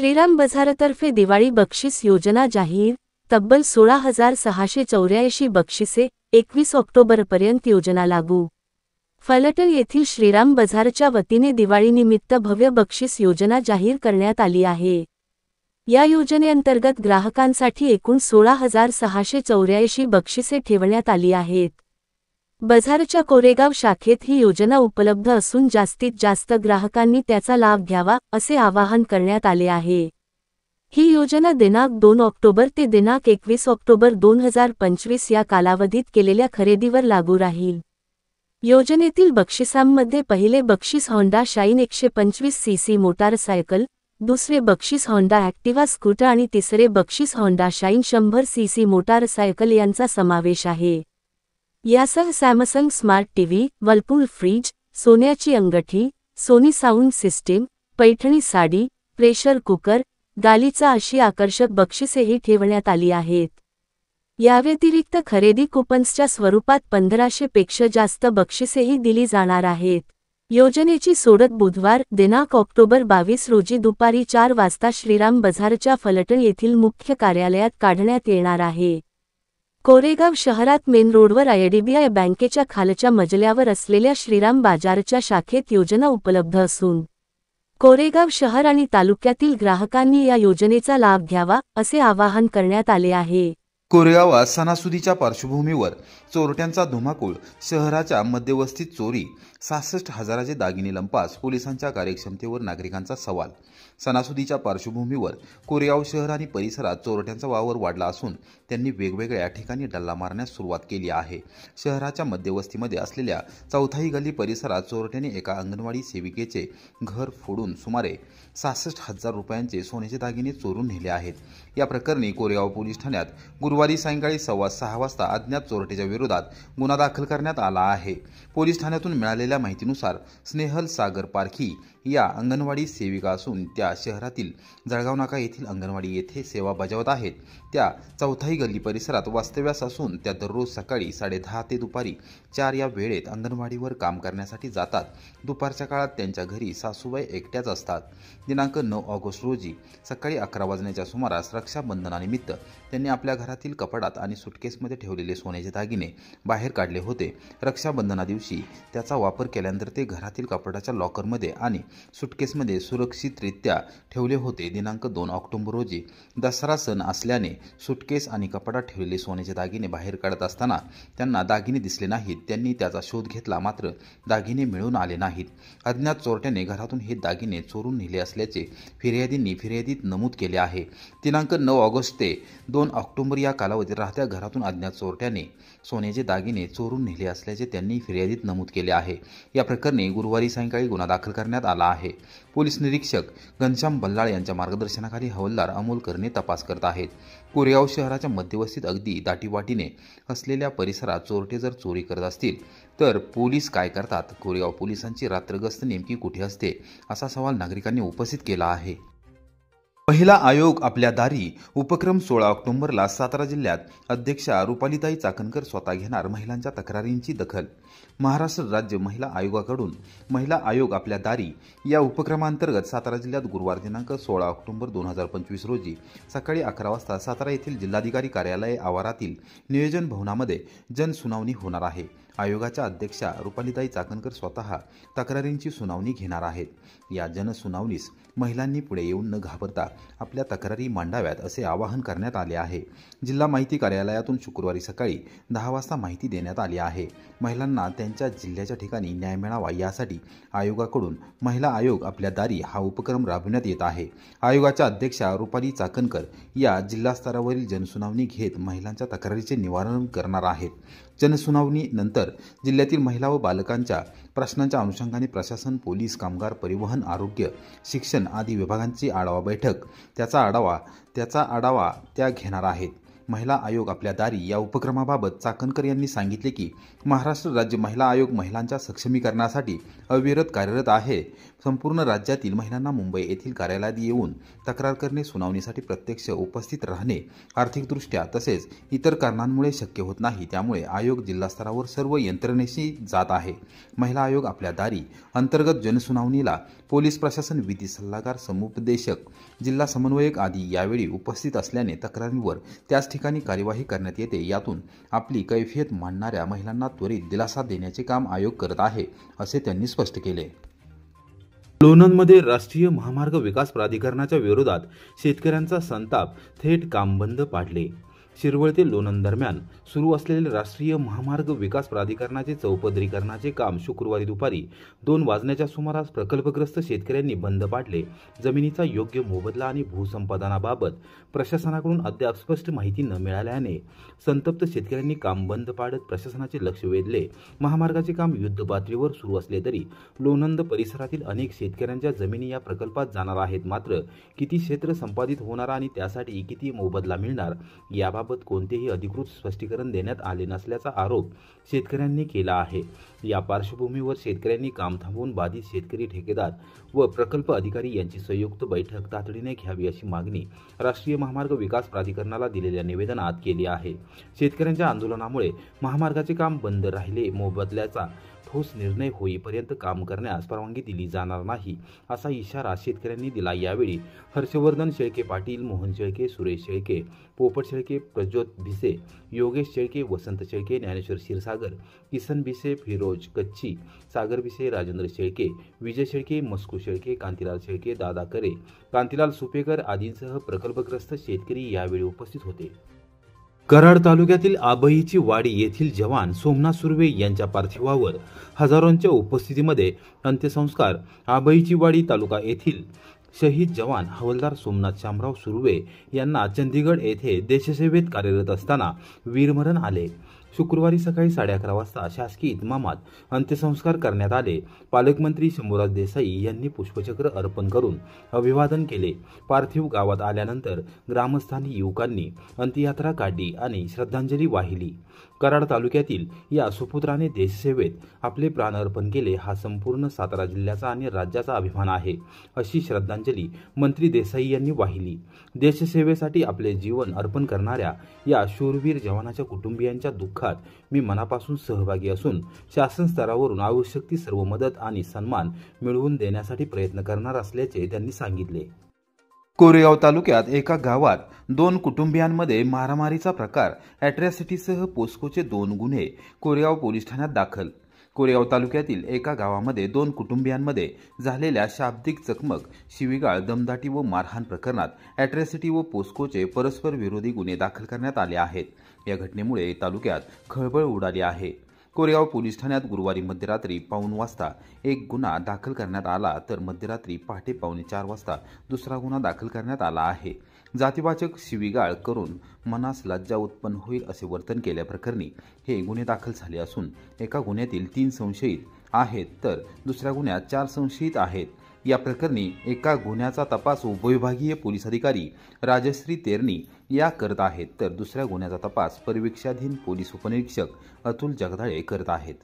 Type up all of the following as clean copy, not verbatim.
श्रीराम बाजारतर्फे दिवाळी बक्षीस योजना जाहीर। तब्बल 16,684 बक्षिसे 21 ऑक्टोबरपर्यंत योजना लागू। फलटण येथील श्रीराम बाजारच्या वतीने दिवाळीनिमित्त भव्य बक्षीस योजना जाहीर करण्यात आली आहे। या योजनेअंतर्गत ग्राहकांसाठी एकूण 16,684 बक्षिसे ठेवण्यात आली आहेत। बाजारच्या कोरेगाव शाखेत ही योजना उपलब्ध असून जास्तीत जास्त ग्राहकांनी त्याचा लाभ घ्यावा असे आवाहन करण्यात आले आहे। ही योजना दिनांक 2 ऑक्टोबर ते दिनांक 21 ऑक्टोबर 2025 या कालावधीत केलेल्या खरेदीवर लागू राहील। योजनेतील बक्षिसांमध्ये पहिले बक्षीस होंडा शाईन 125 सीसी मोटारसायकल, दुसरे बक्षीस होंडा ॲक्टिवा स्कूटर आणि तिसरे बक्षीस होंडा शाईन 100 सीसी मोटारसायकल यांचा समावेश आहे। यासह Samsung smart TV, Whirlpool fridge, सोन्याची अंगठी, Sony sound system, Paithani sari, pressure cooker, गालिचा अशी आकर्षक बक्षिसेही ठेवण्यात आली आहेत। याव्यतिरिक्त खरेदी कुपन्सच्या स्वरूपात 1500 पेक्षा जास्त बक्षिसेही दिली जाणार आहेत। योजनेची सोडत बुधवार दिनांक ऑक्टोबर 22 रोजी दुपारी 4 वाजता श्रीराम बाजारच्या फलटण येथील मुख्य कार्यालयात काढण्यात येणार आहे। कोरेगाव शहरात मेन रोडवर आयडीबीआय बँकेच्या खालच्या मजल्यावर असलेल्या श्रीराम बाजारच्या शाखेत योजना उपलब्ध असून कोरेगाव शहर आणि तालुक्यातील ग्राहकांनी या योजनेचा लाभ घ्यावा असे आवाहन करण्यात आले आहे। कोरेगावात सणासुदीच्या पार्श्वभूमीवर चोरट्यांचा धुमाकूळ, शहराच्या मध्यवस्तीत चोरी, 66,000चे दागिने लंपास, पोलिसांच्या कार्यक्षमतेवर नागरिकांचा सवाल। सणासुदीच्या पार्श्वभूमीवर कोरेगाव शहर आणि परिसरात चोरट्यांचा वावर वाढला असून त्यांनी वेगवेगळ्या ठिकाणी डल्ला मारण्यास सुरुवात केली आहे। शहराच्या मध्यवस्तीमध्ये असलेल्या चौथाई गल्ली परिसरात चोरट्यांनी एका अंगणवाडी सेविकेचे घर फोडून सुमारे 66,000 रुपयांचे सोन्याचे दागिने चोरून नेले आहेत। या प्रकरणी कोरेगाव पोलीस ठाण्यात गुरुवारी सायंकाळी 6:15 वाजता अज्ञात चोरट्याच्या विरोधात गुन्हा दाखल करण्यात आला आहे। पोलीस ठाण्यातून मिळालेल्या माहितीनुसार स्नेहल सागर पारखी या अंगणवाडी सेविका असून त्या शहरातील जळगाव नाका येथील अंगणवाडी येथे सेवा बजावत आहेत। त्या चौथाई गल्ली परिसरात वास्तव्यास असून त्या दररोज सकाळी 10:30 ते दुपारी 4 या वेळेत अंगणवाडीवर काम करण्यासाठी जातात। दुपारच्या काळात त्यांच्या घरी सासूबाई एकट्याच असतात। दिनांक 9 ऑगस्ट रोजी सकाळी 11 वाजण्याच्या सुमारास रक्षाबंधनानिमित्त त्यांनी आपल्या घरातील कपाटात आणि सुटकेसमध्ये ठेवलेले सोन्याचे दागिने बाहेर काढले होते। रक्षाबंधना दिवशी त्याचा वापर केल्यानंतर ते घरातील कपाटाच्या लॉकरमध्ये आणि सुटकेसमध्ये सुरक्षितरित्या ठेवले होते। दिनांक 2 ऑक्टोबर रोजी दसरा सण असल्याने सुटकेस आणि कपाटात ठेवलेले सोन्याचे दागिने बाहेर काढत असताना त्यांना दागिने दिसले नाहीत। त्यांनी त्याचा शोध घेतला, मात्र दागिने मिळून आले नाहीत। अज्ञात चोरट्याने घरातून हे दागिने चोरून नेले असल्याचे फिर्यादींनी फिर्यादीत नमूद केले आहे। दिनांक 9 ऑगस्ट ते 2 ऑक्टोबर या कालावधीत राहत्या घरातून अज्ञात चोरट्याने सोन्याचे दागिने चोरून नेले असल्याचे त्यांनी फिर्यादीत नमूद केले आहे। या प्रकरणी गुरुवारी सायंकाळी गुन्हा दाखल करण्यात आला आहे। पोलीस निरीक्षक घनश्याम बल्लाळ यांच्या मार्गदर्शनाखाली हवालदार अमोल करणे तपास करत आहेत। कोरेगाव शहराच्या मध्यवस्तीत अगदी दाटीवाटीने असलेल्या परिसरात चोरटे जर चोरी करत असतील तर पोलीस काय करतात? कोरेगाव पोलिसांची रात्रगस्त नेमकी कुठे असते, असा सवाल नागरिकांनी उपस्थित केला आहे। महिला आयोग आपल्या दारी उपक्रम 16 ऑक्टोबरला सातारा जिल्ह्यात अध्यक्षा रुपालीताई चाकणकर स्वतः घेणार महिलांच्या तक्रारींची दखल। महाराष्ट्र राज्य महिला आयोगाकडून महिला आयोग आपल्या दारी या उपक्रमांतर्गत सातारा जिल्ह्यात गुरुवार दिनांक 16 ऑक्टोबर 2025 रोजी सकाळी 11 वाजता सातारा येथील जिल्हाधिकारी कार्यालय आवारातील नियोजन भवनामध्ये जनसुनावणी होणार आहे। आयोगाच्या अध्यक्षा रुपालीताई चाकणकर स्वतः तक्रारींची सुनावणी घेणार आहेत। या जनसुनावणीस महिलांनी पुढे येऊन न घाबरता आपल्या तक्रारी मांडाव्यात असे आवाहन करण्यात आले आहे। जिल्हा माहिती कार्यालयातून शुक्रवारी सकाळी 10 वाजता माहिती देण्यात आली आहे। महिलांना त्यांच्या जिल्ह्याच्या ठिकाणी न्याय मिळावा यासाठी आयोगाकडून महिला आयोग आपल्या दारी हा उपक्रम राबविण्यात येत आहे। आयोगाच्या अध्यक्षा रुपाली चाकणकर या जिल्हा स्तरावरील जनसुनावणी घेत महिलांच्या तक्रारीचे निवारण करणार आहेत। जनसुनावणी नंतर जिल्ह्यातील महिला व बालकांच्या प्रश्नांच्या अनुषंगाने प्रशासन, पोलीस, कामगार, परिवहन, आरोग्य, शिक्षण आदी विभागांची आढावा बैठक त्याचा आढावा त्या घेणार आहेत। महिला आयोग आपल्या दारी या उपक्रमाबाबत चाकणकर यांनी सांगितले की महाराष्ट्र राज्य महिला आयोग महिलांच्या सक्षमीकरणासाठी अविरत कार्यरत आहे। संपूर्ण राज्यातील महिलांना मुंबई येथील कार्यालयात येऊन तक्रार करणे, सुनावणीसाठी प्रत्यक्ष उपस्थित राहणे आर्थिकदृष्ट्या तसेच इतर कारणांमुळे शक्य होत नाही। त्यामुळे आयोग जिल्हा स्तरावर सर्व यंत्रणेशी जात आहे। महिला आयोग आपल्या दारी अंतर्गत जनसुनावणीला पोलीस प्रशासन, विधी सल्लागार, समुपदेशक, जिल्हा समन्वयक आदी यावेळी उपस्थित असल्याने तक्रारींवर त्याच ठिकाणी कार्यवाही करण्यात येते। यातून आपली कैफियत मांडणाऱ्या महिलांना त्वरित दिलासा देण्याचे काम आयोग करत आहे, असे त्यांनी स्पष्ट केले। लोणंदमध्ये राष्ट्रीय महामार्ग विकास प्राधिकरणाच्या विरोधात शेतकऱ्यांचा संताप, थेट काम बंद पाडले। शिरवळ ते लोणंद दरम्यान सुरू असलेले राष्ट्रीय महामार्ग विकास प्राधिकरणाचे चौपदरीकरणाचे काम शुक्रवारी दुपारी 2 वाजण्याच्या सुमारास प्रकल्पग्रस्त शेतकऱ्यांनी बंद पाडले। जमिनीचा योग्य मोबदला आणि भूसंपादनाबाबत प्रशासनाकडून अद्याप स्पष्ट माहिती न मिळाल्याने संतप्त शेतकऱ्यांनी काम बंद पाडत प्रशासनाचे लक्ष वेधले। महामार्गाचे काम युद्धपातळीवर सुरू असले तरी लोणंद परिसरातील अनेक शेतकऱ्यांच्या जमिनी या प्रकल्पात जाणार आहेत। मात्र किती क्षेत्र संपादित होणार आणि त्यासाठी किती मोबदला मिळणार याबाबत कोणतेही अधिकृत स्पष्टीकरण देण्यात आले नसल्याचा आरोप शेतकऱ्यांनी केला आहे। या पार्श्वभूमीवर शेतकऱ्यांनी काम थांबवून बाधित शेतकरी, ठेकेदार व प्रकल्प अधिकारी यांची संयुक्त बैठक तातडीने घ्यावी अशी मागणी राष्ट्रीय महामार्ग विकास प्राधिकरणाला दिलेल्या निवेदनात केली आहे। शेतकऱ्यांच्या आंदोलनामुळे महामार्गाचे काम बंद राहिले, मोबदल्याचा ठोस निर्णय होईपर्यंत काम करण्यास परवानगी दिली जाणार नाही, असा इशारा शेतकऱ्यांनी दिला। यावेळी हर्षवर्धन शेळके पाटील, मोहन शेळके, सुरेश शेळके, पोपट शेळके, प्रज्योत भिसे, योगेश शेळके, वसंत शेळके, ज्ञानेश्वर क्षीरसागर, किसन भिसे, फिरोज कच्ची, सागर भिसे, राजेंद्र शेळके, विजय शेळके, मस्कू शेळके, कांतीलाल शेळके, दादा करे, कांतीलाल सुपेकर आदींसह प्रकल्पग्रस्त शेतकरी यावेळी उपस्थित होते। कराड तालुक्यातील आबईची वाडी येथील जवान सोमनाथ सुर्वे यांच्या पार्थिवावर हजारोंच्या उपस्थितीमध्ये अंत्यसंस्कार। आबईची वाडी तालुका येथील शहीद जवान हवालदार सोमनाथ शामराव सुर्वे यांना चंदीगड येथे देशसेवेत कार्यरत असताना वीरमरण आले। शुक्रवारी सकाळी 11:30 वाजता शासकीय इतमामात अंत्यसंस्कार करण्यात आले। पालकमंत्री शंभूराज देसाई यांनी पुष्पचक्र अर्पण करून अभिवादन केले। पार्थिव गावात आल्यानंतर ग्रामस्थांनी, युवकांनी अंत्ययात्रा काढली आणि श्रद्धांजली वाहिली। कराड तालुक्यातील या सुपुत्राने देशसेवेत आपले प्राण अर्पण केले, हा संपूर्ण सातारा जिल्ह्याचा आणि राज्याचा अभिमान आहे, अशी श्रद्धांजली मंत्री देसाई यांनी वाहिली। देशसेवेसाठी आपले जीवन अर्पण करणाऱ्या या शूरवीर जवानाच्या कुटुंबियांच्या दुःखात मी मनापासून सहभागी असून शासन स्तरावरून आवश्यक ती सर्व मदत आणि सन्मान मिळवून देण्यासाठी प्रयत्न करणार असल्याचे त्यांनी सांगितले। कोरेगाव तालुक्यात एका गावात 2 कुटुंबियांमध्ये मारामारीचा प्रकार, अॅट्रॉसिटीसह पोस्कोचे 2 गुन्हे कोरेगाव पोलीस ठाण्यात दाखल। कोरेगाव तालुक्यातील एका गावामध्ये 2 कुटुंबियांमध्ये झालेल्या शाब्दिक चकमक, शिवीगाळ, दमदाटी व मारहाण प्रकरणात अॅट्रॉसिटी व पोस्कोचे परस्पर विरोधी गुन्हे दाखल करण्यात आले आहेत। या घटनेमुळे तालुक्यात खळबळ उडाली आहे। कोरेगाव पोलीस ठाण्यात गुरुवारी मध्यरात्री 2:15 वाजता एक गुन्हा दाखल करण्यात आला, तर मध्यरात्री पहाटे 3:45 वाजता दुसरा गुन्हा दाखल करण्यात आला आहे। जातीवाचक शिवीगाळ करून मनास लज्जा उत्पन्न होईल असे वर्तन केल्याप्रकरणी हे गुन्हे दाखल झाले असून एका गुन्ह्यातील 3 संशयित आहेत, तर दुसऱ्या गुन्ह्यात 4 संशयित आहेत। या प्रकरणी एका गुन्ह्याचा तपास उपविभागीय पोलीस अधिकारी राजश्री तेरणी या करत आहेत, तर दुसऱ्या गुन्ह्याचा तपास परिवीक्षाधीन पोलीस उपनिरीक्षक अतुल जगदाळे करत आहेत।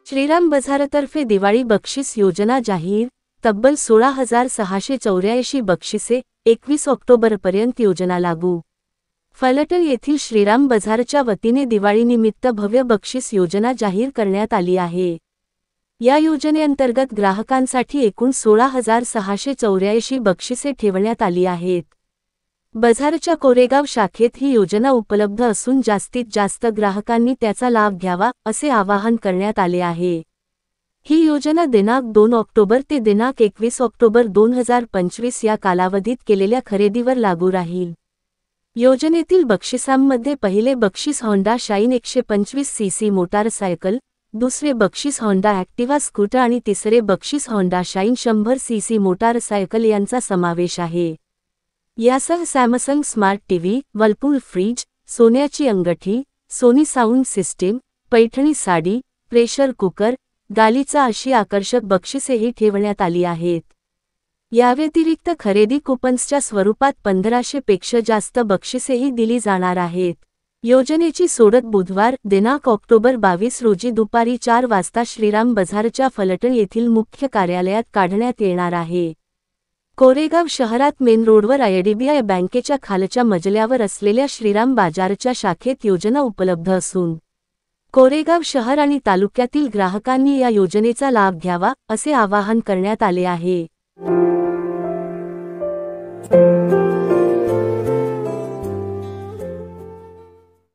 श्रीराम बाजारतर्फे दिवाळी बक्षीस योजना जाहीर। तब्बल 16,684 बक्षिसे 21 ऑक्टोबरपर्यंत योजना लागू। फलटण येथील श्रीराम बाजारच्या वतीने दिवाळीनिमित्त भव्य बक्षीस योजना जाहीर करण्यात आली आहे। या योजनेअंतर्गत ग्राहकांसाठी एकूण 16,684 बक्षिसे ठेवण्यात आली आहेत। बाजारच्या कोरेगाव शाखेत ही योजना उपलब्ध असून जास्तीत जास्त ग्राहकांनी त्याचा लाभ घ्यावा असे आवाहन करण्यात आले आहे। ही योजना दिनांक 2 ऑक्टोबर ते दिनांक 21 ऑक्टोबर 2025 या कालावधीत केलेल्या खरेदीवर लागू राहील। योजनेतील बक्षिसांमध्ये पहिले बक्षीस होंडा शाईन 125 सीसी मोटारसायकल, दुसरे बक्षीस होंडा ॲक्टिवा स्कूटर आणि तिसरे बक्षीस होंडा शाईन 100 सीसी मोटारसायकल यांचा समावेश आहे। यासह Samsung smart TV, Whirlpool fridge, सोन्याची अंगठी, Sony sound system, Paithani sari, pressure cooker, गालिचा अशी आकर्षक बक्षिसेही ठेवण्यात आली आहेत। याव्यतिरिक्त खरेदी कुपन्सच्या स्वरूपात 1500 पेक्षा जास्त बक्षिसेही दिली जाणार आहेत. योजनेची सोडत बुधवार दिनांक ऑक्टोबर 22 रोजी दुपारी 4 वाजता श्रीराम बझारच्या फलटण येथील मुख्य कार्यालयात काढण्यात येणार आहे. कोरेगाव शहरात मेन रोडवर आयडीबीआय बँकेच्या खालच्या मजल्यावर असलेल्या श्रीराम बाजारच्या शाखेत योजना उपलब्ध असून कोरेगाव शहर आणि तालुक्यातील ग्राहकांनी या योजनेचा लाभ घ्यावा असे आवाहन करण्यात आले आहे.